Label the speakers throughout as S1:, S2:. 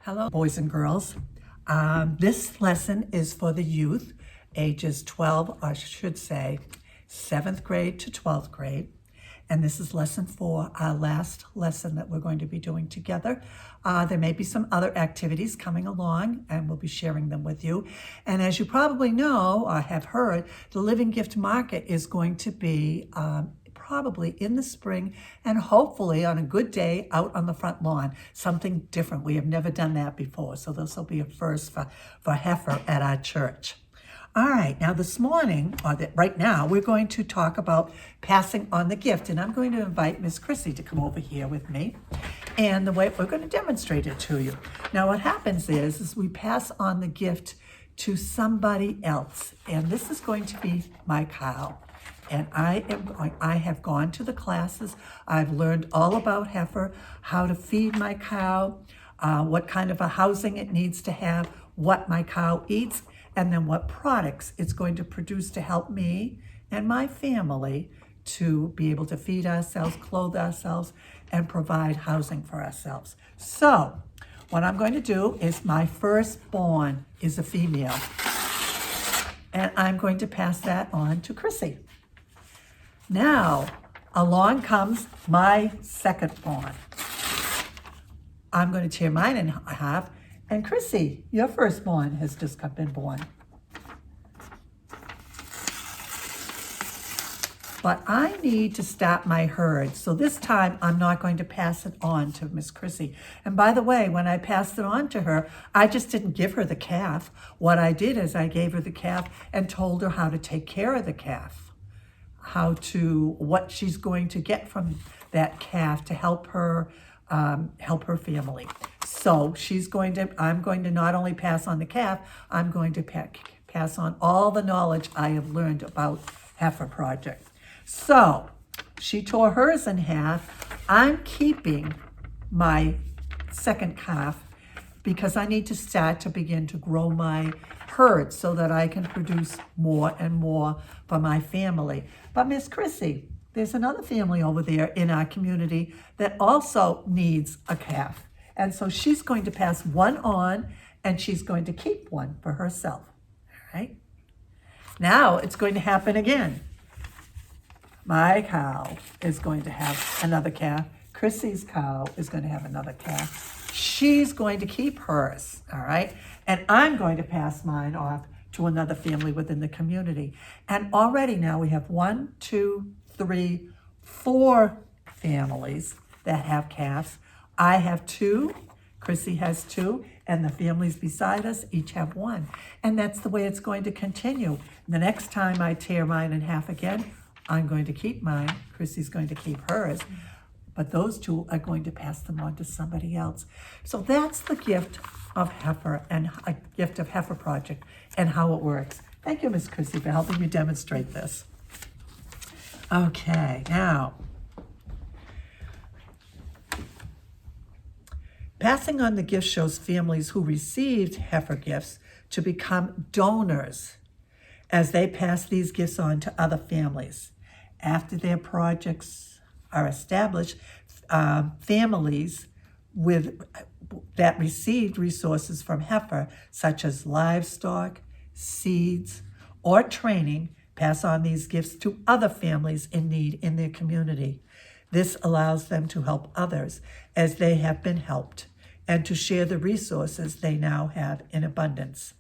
S1: Hello, boys and girls. This lesson is for the youth, ages 12, or I should say 7th grade to 12th grade. And this is lesson 4, our last lesson that we're going to be doing together. There may be some other activities coming along, and we'll be sharing them with you. And as you probably know or have heard, the Living Gift Market is going to be probably in the spring and hopefully on a good day out on the front lawn. Something different. We have never done that before. So this will be a first for Heifer at our church. All right, now this morning, right now, we're going to talk about passing on the gift. And I'm going to invite Miss Chrissy to come over here with me. And the way we're going to demonstrate it to you. Now what happens is we pass on the gift to somebody else. And this is going to be my cow. And I have gone to the classes. I've learned all about Heifer, how to feed my cow, what kind of a housing it needs to have, what my cow eats, and then what products it's going to produce to help me and my family to be able to feed ourselves, clothe ourselves, and provide housing for ourselves. So what I'm going to do is my firstborn is a female, and I'm going to pass that on to Chrissy. Now, along comes my secondborn. I'm going to tear mine in half, and Chrissy, your firstborn has just been born. But I need to start my herd, so this time I'm not going to pass it on to Miss Chrissy. And by the way, when I passed it on to her, I just didn't give her the calf. What I did is I gave her the calf and told her how to take care of the calf. What she's going to get from that calf to help her family. So I'm going to not only pass on the calf, I'm going to pass on all the knowledge I have learned about Heifer Project. So she tore hers in half. I'm keeping my second calf because I need to start to begin to grow my herd so that I can produce more and more for my family. But Miss Chrissy, there's another family over there in our community that also needs a calf. And so she's going to pass one on, and she's going to keep one for herself. All right? Now it's going to happen again. My cow is going to have another calf. Chrissy's cow is going to have another calf. She's going to keep hers, all right? And I'm going to pass mine off to another family within the community. And already now we have 1, 2, 3, 4 families that have calves. I have 2, Chrissy has 2, and the families beside us each have 1. And that's the way it's going to continue. The next time I tear mine in half again, I'm going to keep mine, Chrissy's going to keep hers, but those 2 are going to pass them on to somebody else. So that's the gift of Heifer and a gift of Heifer Project and how it works. Thank you, Miss Chrissy, for helping me demonstrate this. Okay, now, passing on the gift shows families who received Heifer gifts to become donors as they pass these gifts on to other families. After their projects are established, families that received resources from Heifer, such as livestock, seeds, or training, pass on these gifts to other families in need in their community. This allows them to help others as they have been helped and to share the resources they now have in abundance.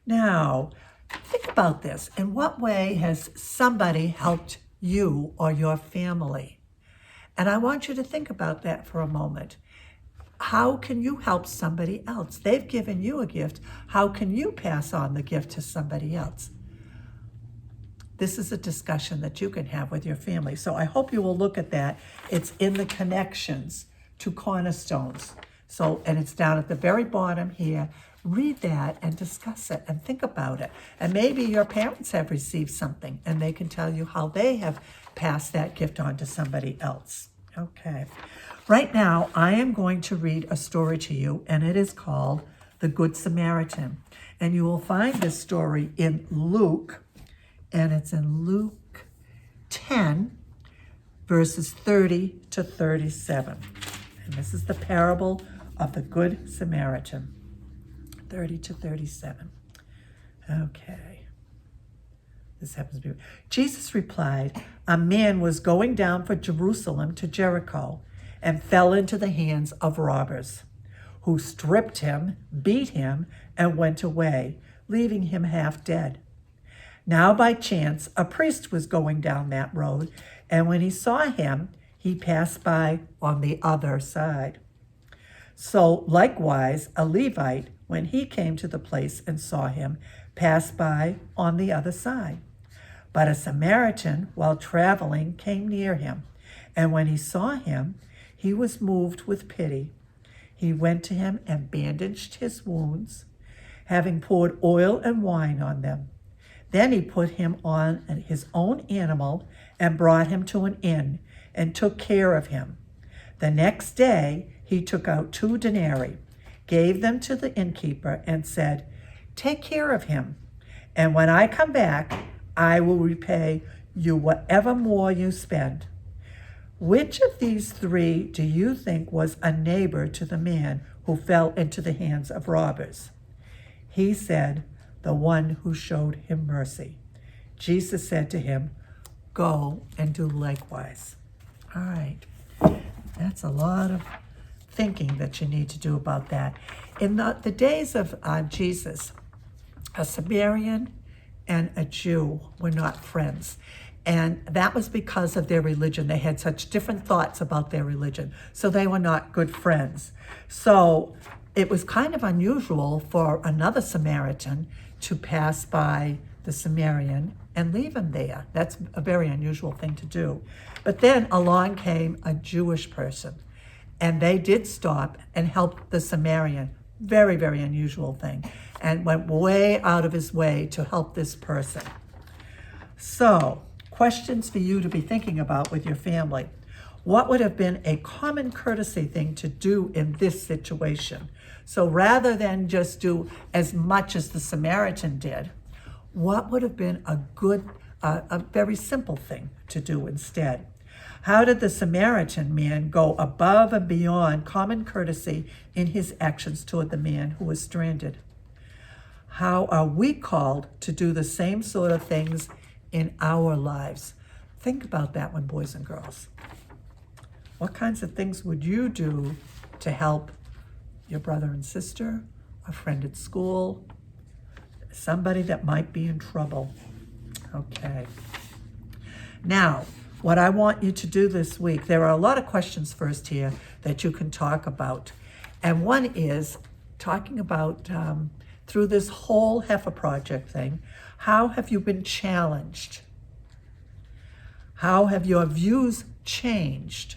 S1: Now, think about this. In what way has somebody helped you or your family? And I want you to think about that for a moment. How can you help somebody else? They've given you a gift. How can you pass on the gift to somebody else? This is a discussion that you can have with your family. So I hope you will look at that. It's in the connections to cornerstones. And it's down at the very bottom here. Read that and discuss it and think about it. And maybe your parents have received something and they can tell you how they have passed that gift on to somebody else. Okay. Right now, I am going to read a story to you, and it is called The Good Samaritan. And you will find this story in Luke, and it's in Luke 10, verses 30 to 37. And this is the parable of the Good Samaritan. 30 to 37. Okay. This happens to be. Jesus replied, a man was going down from Jerusalem to Jericho and fell into the hands of robbers, who stripped him, beat him, and went away, leaving him half dead. Now by chance, a priest was going down that road, and when he saw him, he passed by on the other side. So likewise, a Levite, when he came to the place and saw him, passed by on the other side. But a Samaritan, while traveling, came near him, and when he saw him, he was moved with pity. He went to him and bandaged his wounds, having poured oil and wine on them. Then he put him on his own animal and brought him to an inn and took care of him. The next day he took out 2 denarii, gave them to the innkeeper, and said, take care of him, and when I come back, I will repay you whatever more you spend. Which of these 3 do you think was a neighbor to the man who fell into the hands of robbers? He said, the one who showed him mercy. Jesus said to him, go and do likewise. All right. That's a lot of thinking that you need to do about that. In the days of Jesus, a Samaritan and a Jew were not friends. And that was because of their religion. They had such different thoughts about their religion. So they were not good friends. So it was kind of unusual for another Samaritan to pass by the Samaritan and leave him there. That's a very unusual thing to do. But then along came a Jewish person, and they did stop and help the Samaritan. Very, very unusual thing, and went way out of his way to help this person. So, questions for you to be thinking about with your family. What would have been a common courtesy thing to do in this situation? So rather than just do as much as the Samaritan did, what would have been a very simple thing to do instead? How did the Samaritan man go above and beyond common courtesy in his actions toward the man who was stranded? How are we called to do the same sort of things in our lives? Think about that one, boys and girls. What kinds of things would you do to help your brother and sister, a friend at school, somebody that might be in trouble? Okay. Now, what I want you to do this week, there are a lot of questions first here that you can talk about. And one is talking about, through this whole Heifer project thing, how have you been challenged? How have your views changed?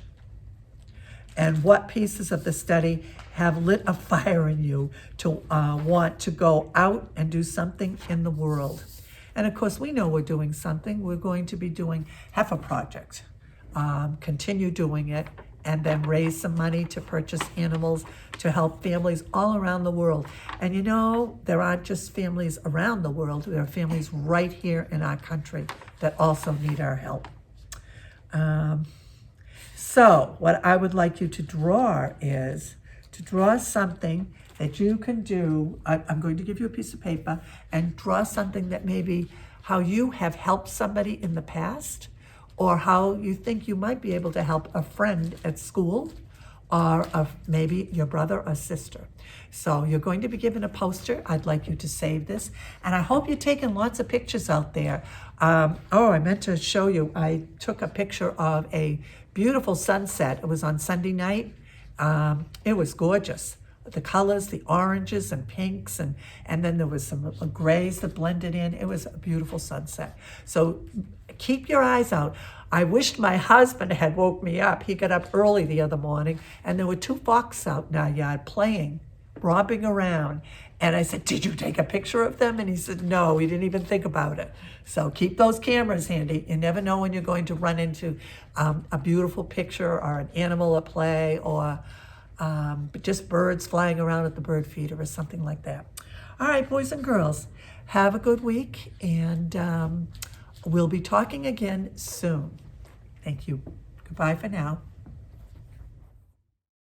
S1: And what pieces of the study have lit a fire in you to want to go out and do something in the world? And of course, we know we're doing something. We're going to be doing Heifer Project. Continue doing it, and then raise some money to purchase animals to help families all around the world. And you know, there aren't just families around the world. There are families right here in our country that also need our help. So what I would like you to draw is to draw something that you can do. I'm going to give you a piece of paper and draw something that maybe how you have helped somebody in the past, or how you think you might be able to help a friend at school, or maybe your brother or sister. So you're going to be given a poster. I'd like you to save this. And I hope you're taking lots of pictures out there. I meant to show you. I took a picture of a beautiful sunset. It was on Sunday night. It was gorgeous. The colors, the oranges and pinks, and then there was some grays that blended in. It was a beautiful sunset. So keep your eyes out. I wished my husband had woke me up. He got up early the other morning, and there were 2 foxes out in our yard playing, romping around. And I said, did you take a picture of them? And he said, no, he didn't even think about it. So keep those cameras handy. You never know when you're going to run into a beautiful picture or an animal at play, or just birds flying around at the bird feeder or something like that. All right, boys and girls, have a good week, and we'll be talking again soon. Thank you. Goodbye for now.